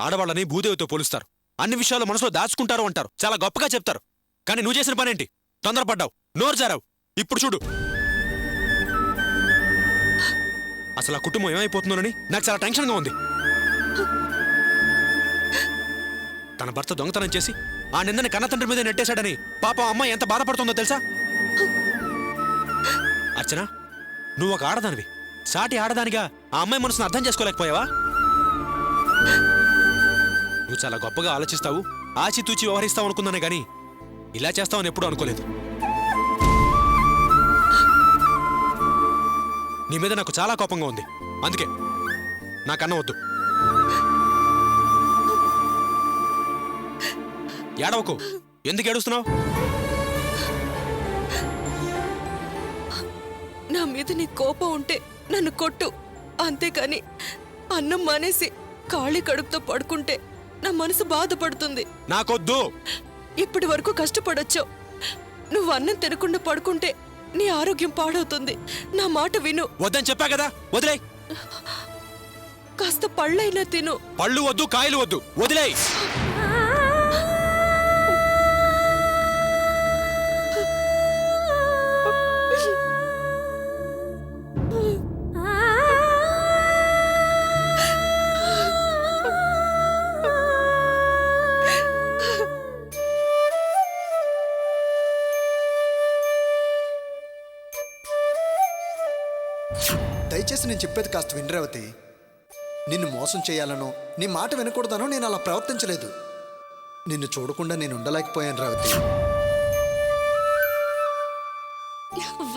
ఆడవాళ్ళని భూదేవితో పోలుస్తారు. అన్ని విషయాలు మనసులో దాచుకుంటారు అంటారు. చాలా గొప్పగా చెప్తారు. కానీ నువ్వు చేసిన పనేంటి? తొందరపడ్డావు, నోరు జారావు. ఇప్పుడు చూడు, అసలు ఆ కుటుంబం ఏమైపోతుందోనని నాకు చాలా టెన్షన్గా ఉంది. తన భర్త దొంగతనం చేసి ఆ నిందని కన్నతండ్రి మీద నెట్టేశాడని పాపం అమ్మాయి ఎంత బాధపడుతుందో తెలుసా? అర్చన, నువ్వు ఒక ఆడదానివి. సాటి ఆడదానిగా ఆ అమ్మాయి మనసును అర్థం చేసుకోలేకపోయావా? నువ్వు చాలా గొప్పగా ఆలోచిస్తావు, ఆచితూచి వ్యవహరిస్తావు అనుకున్నానే గాని ఇలా చేస్తావని ఎప్పుడూ అనుకోలేదు. నీ మీద నాకు చాలా కోపంగా ఉంది. అందుకే నాకన్న వద్దు. ఏడవకు. ఎందుకు ఏడుస్తున్నావు? నా మీద నీ కోపం ఉంటే నన్ను కొట్టు, అంతేకాని అన్నం మానేసి ఖాళీ కడుపుతో పడుకుంటే నా మనసు బాధపడుతుంది. నాకొద్దు. ఇప్పటి వరకు కష్టపడొచ్చావు. నువ్వు అన్నం తినకుండా పడుకుంటే నీ ఆరోగ్యం పాడవుతుంది. నా మాట విను. వద్దని చెప్పా కదా, వదిలే. కాస్త పళ్ళైనా తిను. పళ్ళు వద్దు, కాయలు వద్దు, వదిలే. దయచేసి నేను చెప్పేది కాస్త విను రేవతి. నిన్ను మోసం చేయాలనో నీ మాట వినకూడదనో నేను అలా ప్రవర్తించలేదు. నిన్ను చూడకుండా నేను ఉండలేకపోయాను రేవతి.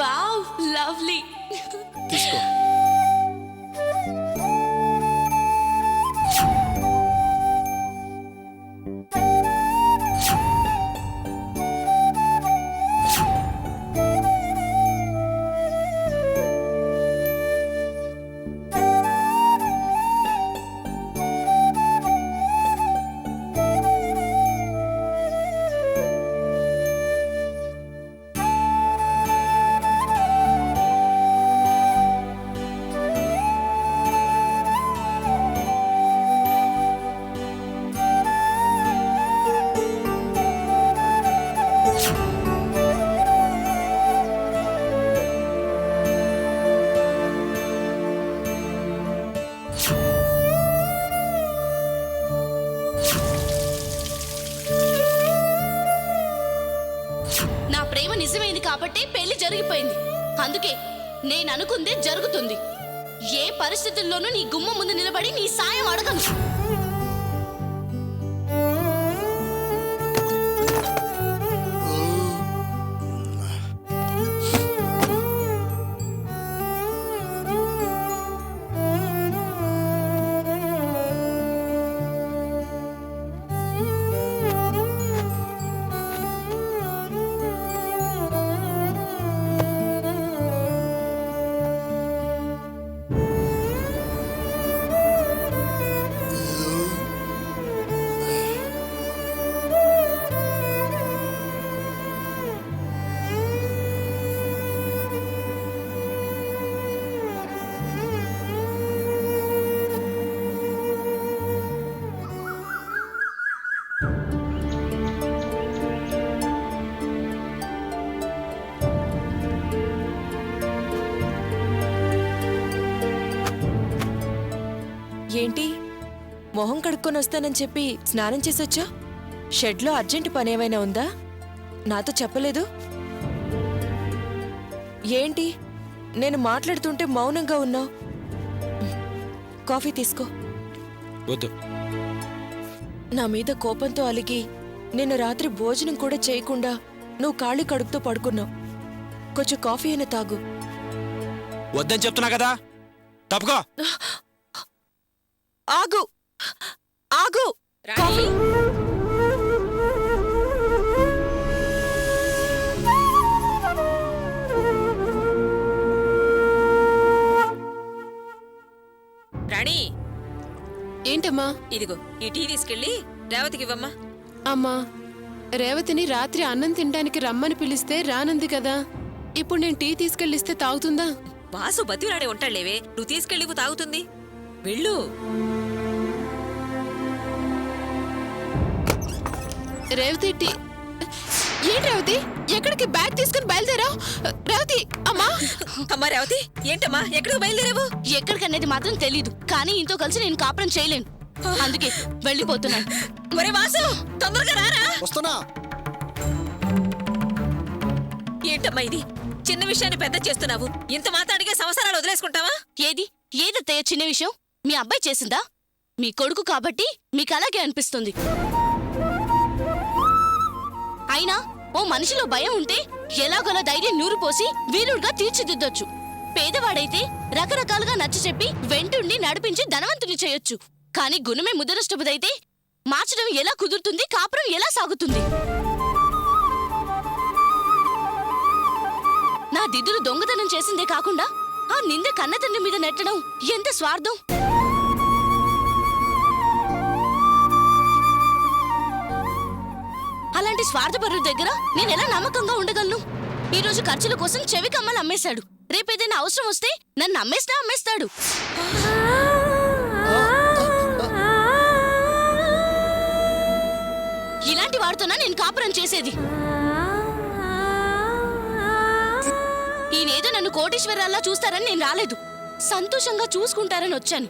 Wow, lovely. తీసుకో. నా ప్రేమ నిజమైంది కాబట్టి పెళ్లి జరిగిపోయింది. అందుకే నేను అనుకుందే జరుగుతుంది. ఏ పరిస్థితుల్లోనూ నీ గుమ్మ ముందు నిలబడి నీ సాయం అడగను. ఏంటి, మొహం కడుక్కొని వస్తానని చెప్పి స్నానం చేసొచ్చా? షెడ్లో అర్జెంట్ పనేమైనా ఉందా? నాతో చెప్పలేదు. ఏంటి, నేను మాట్లాడుతుంటే మౌనంగా ఉన్నావు? కాఫీ తీసుకో. వద్దు. నా మీద కోపంతో అలిగి నిన్న రాత్రి భోజనం కూడా చేయకుండా నువ్వు ఖాళీ కడుపుతో పడుకున్నావు. కొంచెం కాఫీ అయినా తాగు. వద్దని చెప్తున్నా కదా, తప్పుకో. ఆగు, ఆగు. కాఫీ. రాణి, ఏంటమ్మా? ఇదిగో ఈ టీ తీసుకెళ్ళి రేవతికివ్వమ్మా. అమ్మా, రేవతిని రాత్రి అన్నం తినడానికి రమ్మని పిలిస్తే రానంది కదా. ఇప్పుడు నేను టీ తీసుకెళ్ళిస్తే తాగుతుందా? వాసు బతిరాడే ఉంటాడులేవే, నువ్వు తీసుకెళ్ళి తాగుతుంది. వెళ్ళు. రేవతి ఏంటి రేవతి? ఎక్కడికి బ్యాగ్ తీసుకుని బయలుదేరావు? రేవతి అమ్మా! అమ్మా రేవతి, ఏంటమ్మా ఎక్కడికి బయలుదేరావు? ఎక్కడికనేది మాత్రం తెలీదు, కానీ ఇంతో కలిసి నేను కాపురం చేయలేను. అందుకే వెళ్ళిపోతున్నాను. ఒరే వాసు, తొందరగా రారా. వస్తున్నా. ఏంటమ్మా ఇది? చిన్న విషయాన్ని పెద్ద చేస్తున్నావు. ఇంత మాట్లాడిగే సంవత్సరాలు వదిలేసుకుంటావా? ఏదత్తయ్య చిన్న విషయం? మీ అబ్బాయి చేసిందా? మీ కొడుకు కాబట్టి మీకు అలాగే అనిపిస్తుంది. అయినా ఓ మనిషిలో భయం ఉంటే ఎలాగోలా ధైర్యం నూరిపోసి వీరుడుగా తీర్చిదిద్దొచ్చు. పేదవాడైతే రకరకాలుగా నచ్చచెప్పి వెంటుండి నడిపించి ధనవంతుని చేయొచ్చు. కానీ గుణమే ముదనష్టపుదైతే మార్చడం ఎలా కుదురుతుంది? కాపురం ఎలా సాగుతుంది? నా దిద్దులు దొంగతనం చేసిందే కాకుండా ఆ నింద కన్నతండ్రి మీద నెట్టడం ఎంత స్వార్థం! అలాంటి స్వార్థపరుల దగ్గర నేనెలా నమ్మకంగా ఉండగలను? ఈ రోజు ఖర్చుల కోసం చెవి కమ్మలు అమ్మేశాడు. రేపేదైనా అవసరం వస్తే నన్ను అమ్మేస్తాడు. ఇలాంటి వాడితోనా నేను కాపురం చేసేది? ఈయనేదో నన్ను కోటీశ్వరాల్లా చూస్తారని నేను రాలేదు. సంతోషంగా చూసుకుంటారని వచ్చాను.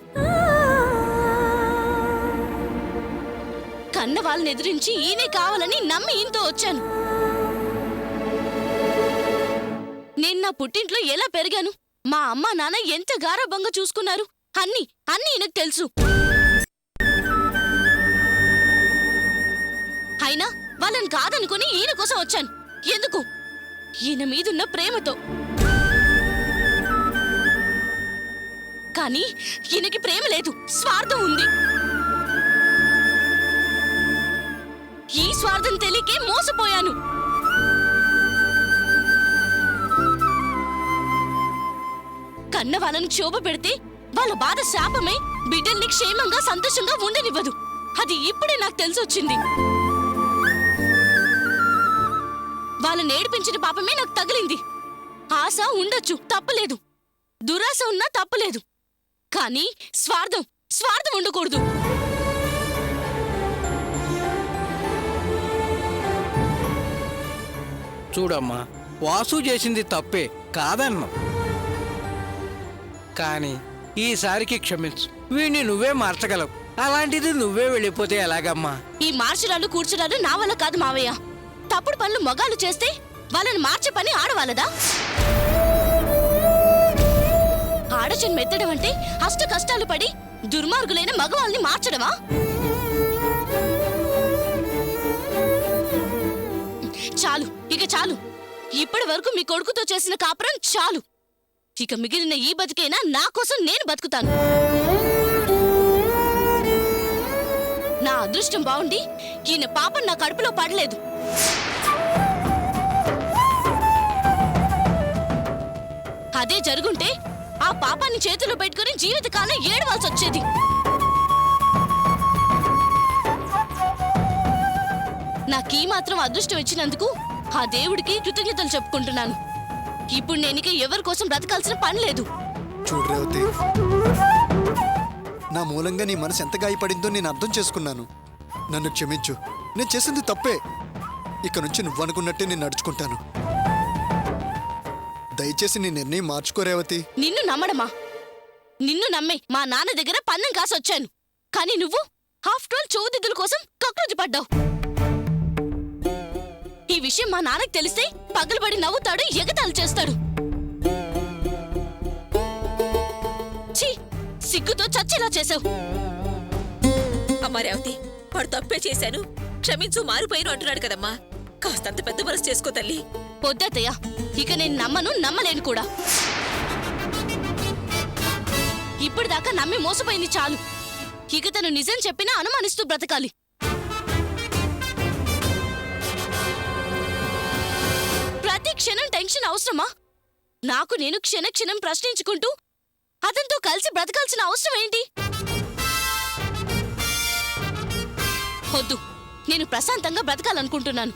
కన్న వాళ్ళని ఎదిరించి ఈయనే కావాలని నమ్మి ఈయనతో వచ్చాను. నేను నా పుట్టింట్లో ఎలా పెరిగాను, మా అమ్మ నాన్న ఎంత గారాబంగా చూసుకున్నారు అన్నీ ఈయనకు తెలుసు. అయినా వాళ్ళని కాదనుకుని ఈయన కోసం వచ్చాను. ఎందుకు? ఈయన మీదున్న ప్రేమతో. కానీ ఈయనకి ప్రేమ లేదు, స్వార్థం ఉంది. ఈ స్వార్థం తెలియకే మోసపోయాను. కన్న వాళ్ళని క్షోభ పెడితే వాళ్ళ బాధ శాపమై బిడ్డల్ని క్షేమంగా సంతోషంగా ఉండనివ్వదు. అది ఇప్పుడే నాకు తెలిసొచ్చింది. వాళ్ళని ఏడిపించిన పాపమే నాకు తగిలింది. ఆశ ఉండొచ్చు, తప్పలేదు. దురాశ ఉన్నా తప్పలేదు. కానీ స్వార్థం ఉండకూడదు. చూడమ్మా, వాసు చేసింది తప్పే కాదన్నా, కానీ ఈసారికి క్షమించు. వీణ్ణి నువ్వే మార్చగలవు. అలాంటిది నువ్వే వెళ్ళిపోతే ఎలాగమ్మా? ఈ మార్చడాలు కూర్చడాలు నా వల్ల కాదు మావయ్య. తప్పుడు పనులు మగాళ్ళు చేస్తే వాళ్ళని మార్చే పని ఆడవాళ్ళదా? ఆడచని మెత్తడం అంటే అష్ట కష్టాలు పడి దుర్మార్గులైన మగవాళ్ళని మార్చడమా? చాలు, ఇక చాలు. ఇప్పటి వరకు మీ కొడుకుతో చేసిన కాపురం చాలు. ఇక మిగిలిన ఈ బతికైనా నా కోసం నేను బతుకుతాను. నా అదృష్టం బాగుండి ఈయన పాపం నా కడుపులో పడలేదు. అదే జరుగుంటే ఆ పాపాన్ని చేతిలో పెట్టుకుని జీవితకాలం ఏడవాల్సి వచ్చేది. నాకీ మాత్రం అదృష్టం ఇచ్చినందుకు ఆ దేవుడికి కృతజ్ఞతలు చెప్పుకుంటున్నాను. ఇప్పుడు నేనిక ఎవరి కోసం బ్రతకాల్సిన పని లేదు. చూడు రేవతి, నా మూలంగా నీ మనసు ఎంత గాయపడిందో నేను అర్థం చేసుకున్నాను. నన్ను క్షమించు. నేను చేసింది తప్పే. ఇక నుంచి నువ్వనుకున్నట్టే నేను నడుచుకుంటాను. దయచేసి నీ నిర్ణయం మార్చుకో రేవతి. నిన్ను నమ్మడమా? నిన్ను నమ్మే మా నాన్న దగ్గర పన్నం కాసి వచ్చాను. కానీ నువ్వు ఆఫ్టర్ ఆల్ చౌదిద్దుల కోసం కక్రోజు పడ్డావు. ఈ విషయం మా నాన్నకి తెలిస్తే పగలబడి నవ్వుతాడు, ఎగతాళి చేస్తాడు. ఛీ, సిగ్గుతో చచ్చేలా చేసావు. అమ్మా రేవతి, వాడు తప్పే చేశాను, క్షమించు, మారిపోయాను అంటున్నాడు కదమ్మా. కాస్తంత పెద్ద మనసు చేసుకో తల్లి. పొద్దతయ్య, ఇక నేను నమ్మలేను కూడా. ఇప్పటిదాకా నమ్మి మోసపోయింది చాలు. ఇక తను నిజం చెప్పినా అనుమానిస్తూ బ్రతకాలి. ప్రతి క్షణం టెన్షన్ అవసరమా? నాకు నేను క్షణం ప్రశ్నించుకుంటూ అతనితో కలిసి బ్రతకాల్సిన అవసరం ఏంటి? వద్దు, నేను ప్రశాంతంగా బ్రతకాలనుకుంటున్నాను.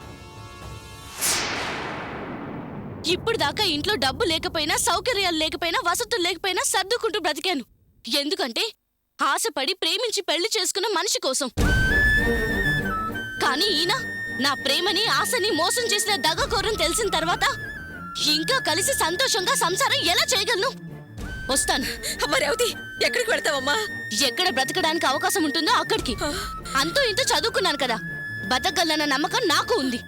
ఇప్పుడు దాకా ఇంట్లో డబ్బు లేకపోయినా, సౌకర్యాలు లేకపోయినా, వసతులు లేకపోయినా సర్దుకుంటూ బ్రతికాను. ఎందుకంటే ఆశపడి ప్రేమించి పెళ్లి చేసుకున్న మనిషి కోసం. కానీ ఈయన నా ప్రేమని ఆశని మోసం చేసిన దగకోరని తెలిసిన తర్వాత ఇంకా కలిసి సంతోషంగా సంసారం ఎలా చేయగలను? వస్తాను. అమ్మ రేవతి, ఎక్కడికి వెళ్తావమ్మా? ఎక్కడ బ్రతకడానికి అవకాశం ఉంటుందో అక్కడికి. అంతో ఇంతో చదువుకున్నాను కదా, బతకగలన్న నమ్మకం నాకు ఉంది.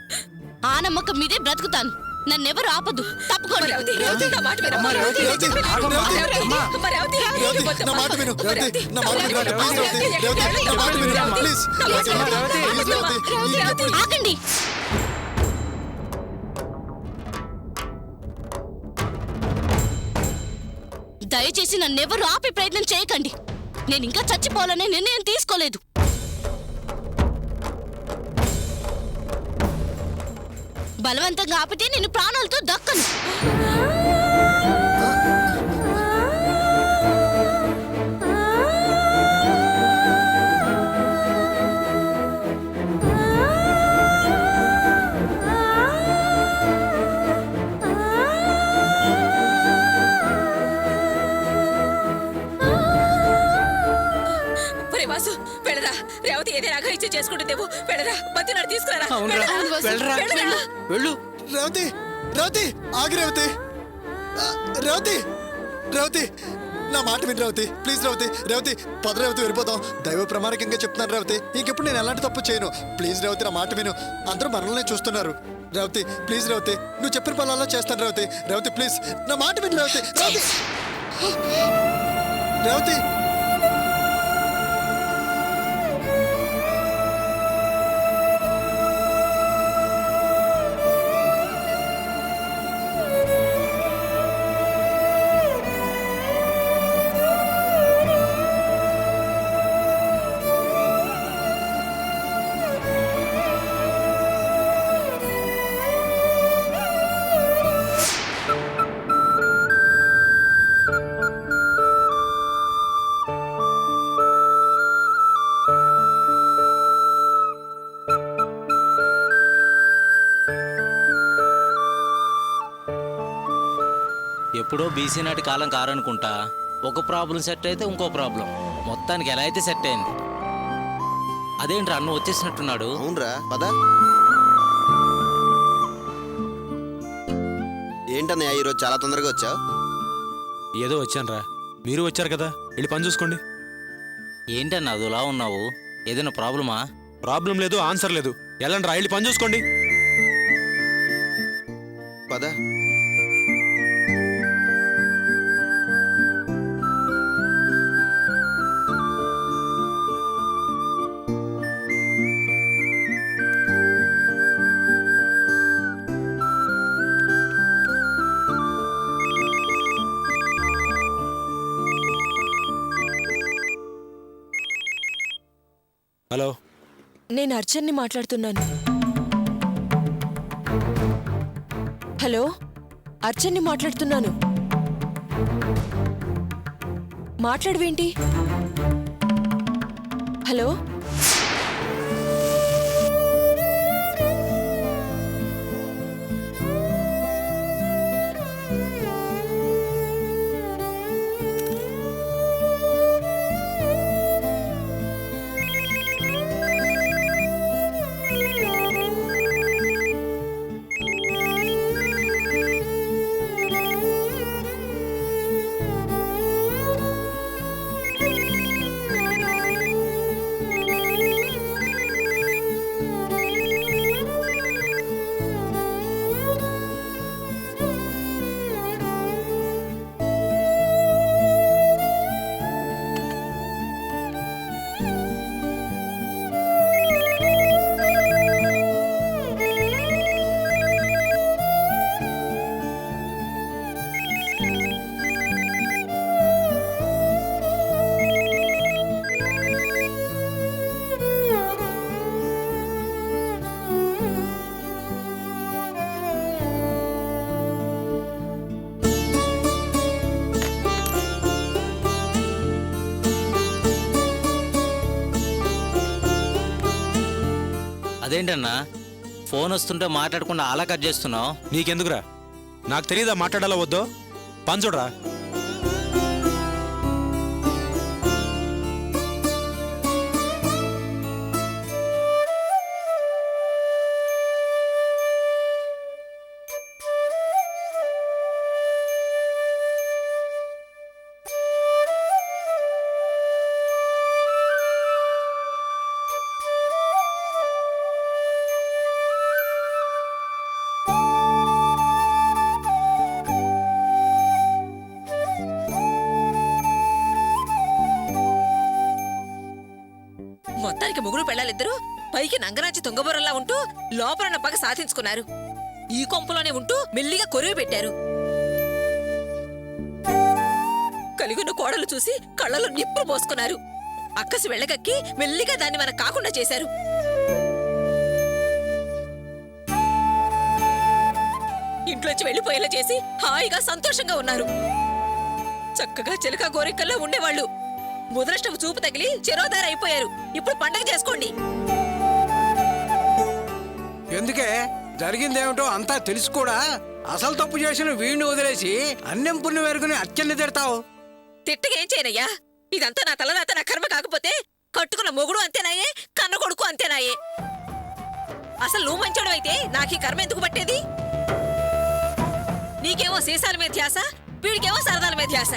ఆ నమ్మకం మీదే బ్రతుకుతాను. నన్నెవరు ఆపదు. తప్పుకోండి. రేవతి, రేవతి, నా మాట వినమ్మా. రేవతి, రేవతి, అమ్మా, రేవతి, అమ్మా. అమ్మా, రేవతి, రేవతి, నా మాట విను. రేవతి, నా మాట విను. ప్లీజ్ రేవతి, రేవతి, నా మాట విను. Please Revathi, please Revathi. ఆగండి. దయచేసి నన్నెవరు ఆపే ప్రయత్నం చేయకండి. నేను ఇంకా చచ్చిపోవాలనే నిర్ణయం తీసుకోలేదు. బలవంతంగా ఆపితే నేను ప్రాణాలతో దక్కను. ఒరే వాసు, వెళ్ళరా. రేవతి ఏదైనా అఘాయిత్యం చేసుకుంటుందేమో. వెళ్ళరా, బతినాడు తీసుకురా. అవునురా, వెళ్ళరా, వెళ్ళు. రేవతి, రేవతి, ఆగి రేవతి. రేవతి, రేవతి, నా మాట విని రేవతి, ప్లీజ్ రేవతి. రేవతి, పద రేవతి, వెళ్ళిపోతాం. దైవ ప్రమాణికంగా చెప్తున్నాను రేవతి, ఇంకెప్పుడు నేను ఎలాంటి తప్పు చేయను. ప్లీజ్ రేవతి, నా మాట విను. అందరూ మనల్ని చూస్తున్నారు. రేవతి, ప్లీజ్ రేవతి, నువ్వు చెప్పిన పనులలో చేస్తాను రేవతి. రేవతి, ప్లీజ్ నా మాట విని రేవతి. రేవతి, రేవతి. ఎప్పుడో బీసీ నాటి కాలం కారనుకుంటా. ఒక ప్రాబ్లం సెట్ అయితే ఇంకో ప్రాబ్లం. మొత్తానికి ఎలా అయితే సెట్ అయింది. అదేంట్రా అన్న వచ్చేసినట్టున్నాడు. అవునరా, పద. ఏంటన్నయ్య ఈరోజు చాలా తొందరగా వచ్చావు? ఏదో వచ్చానురా, మీరు వచ్చారు కదా, వెళ్ళి పని చూసుకోండి. ఏంటన్నా అదిలా ఉన్నావు? ఏదైనా ప్రాబ్లమా? ప్రాబ్లం లేదు, ఆన్సర్ లేదు. వెళ్ళండి రా, వెళ్ళి పని చూసుకోండి. పద. హలో, నేను అర్చన్ని మాట్లాడుతున్నాను. హలో, అర్చన్ని మాట్లాడుతున్నాను. మాట్లాడవేంటి? హలో, అదేంటన్నా ఫోన్ వస్తుంటే మాట్లాడకుండా అలా కట్ చేస్తున్నావు? నీకెందుకురా? నాకు తెలియదా మాట్లాడాలో వద్దో? పని చూడరా. మొత్తానికి ముగ్గురు పెళ్ళాలిద్దరూ పైకి నంగరాచి తుంగబొరల్లా ఉంటూ లోపల పగ సాధించుకున్నారు. ఈ కొంపలోనే ఉంటూ మెల్లిగా కొరివి పెట్టారు. కలిగున్న కోడలు చూసి కళ్ళలో నిప్పులు పోసుకున్నారు. అక్కసి వెళ్ళగక్కి మెల్లిగా దాన్ని మన కాకుండా చేశారు. ఇంట్లోంచి వెళ్ళిపోయేలా చేసి హాయిగా సంతోషంగా ఉన్నారు. చక్కగా చిలక గోరెక్కల్లో ఉండేవాళ్ళు ముదరష్టం చూపు తగిలి చెరోదార అయిపోయారు. ఇప్పుడు పండగ చేసుకోండి. ఎందుకే జరిగిందేమిటో అంతా తెలుసు కూడా అసలు తప్పు చేసిన వీణ్ణి వదిలేసి అన్నెం పుణ్యం వెరుగుని అత్యన్ని తిడతావు. తిట్టగేం చేయనయ్యా? ఇదంతా నా తలరాత, నా కర్మ కాకపోతే కట్టుకున్న మొగుడు అంతేనాయే, కన్న కొడుకు అంతేనాయే. అసలు నువ్వు మంచోడు అయితే నాకు ఈ కర్మ ఎందుకు పట్టేది? నీకేమో సీసాల మీద ధ్యాస, వీడికేమో సరదాల మీద ధ్యాస.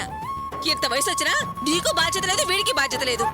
ఇంత వయసు వచ్చినా నీకు బాధ్యత లేదు, వీడికి బాధ్యత లేదు.